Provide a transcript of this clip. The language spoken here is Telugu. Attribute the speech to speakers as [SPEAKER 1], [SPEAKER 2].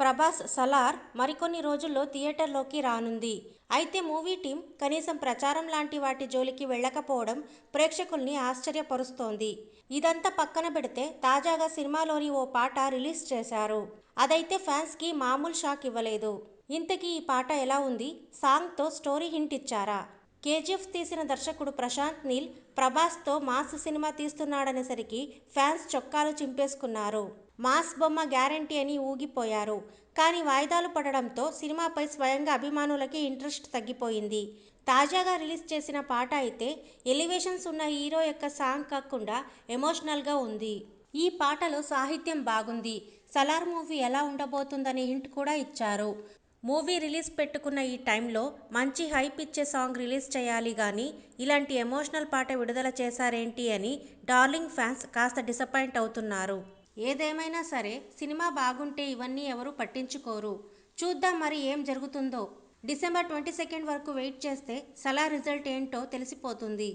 [SPEAKER 1] ప్రభాస్ సలార్ మరికొన్ని రోజుల్లో థియేటర్లోకి రానుంది. అయితే మూవీ టీం కనీసం ప్రచారం లాంటి వాటి జోలికి వెళ్లకపోవడం ప్రేక్షకుల్ని ఆశ్చర్యపరుస్తోంది. ఇదంతా పక్కన పెడితే తాజాగా సినిమాలోని ఓ పాట రిలీజ్ చేశారు. అదైతే ఫ్యాన్స్ కి మామూలు షాక్ ఇవ్వలేదు. ఇంతకీ ఈ పాట ఎలా ఉంది? సాంగ్ తో స్టోరీ హింట్ ఇచ్చారా? కేజీఎఫ్ తీసిన దర్శకుడు ప్రశాంత్ నీల్ ప్రభాస్తో మాస్ సినిమా తీస్తున్నాడనేసరికి ఫ్యాన్స్ చొక్కాలు చింపేసుకున్నారు. మాస్ బొమ్మ గ్యారంటీ అని ఊగిపోయారు. కానీ వాయిదాలు పడడంతో సినిమాపై స్వయంగా అభిమానులకి ఇంట్రెస్ట్ తగ్గిపోయింది. తాజాగా రిలీజ్ చేసిన పాట అయితే ఎలివేషన్స్ ఉన్న హీరో యొక్క సాంగ్ కాకుండా ఎమోషనల్గా ఉంది. ఈ పాటలో సాహిత్యం బాగుంది. సలార్ మూవీ ఎలా ఉండబోతుందనే హింట్ కూడా ఇచ్చారు. మూవీ రిలీజ్ పెట్టుకున్న ఈ టైంలో మంచి హైప్ ఇచ్చే సాంగ్ రిలీజ్ చేయాలి గానీ ఇలాంటి ఎమోషనల్ పాట విడుదల చేశారేంటి అని డార్లింగ్ ఫ్యాన్స్ కాస్త డిసప్పాయింట్ అవుతున్నారు. ఏదేమైనా సరే సినిమా బాగుంటే ఇవన్నీ ఎవరూ పట్టించుకోరు. చూద్దాం మరి ఏం జరుగుతుందో. డిసెంబర్ 22 వరకు వెయిట్ చేస్తే సలార్ రిజల్ట్ ఏంటో తెలిసిపోతుంది.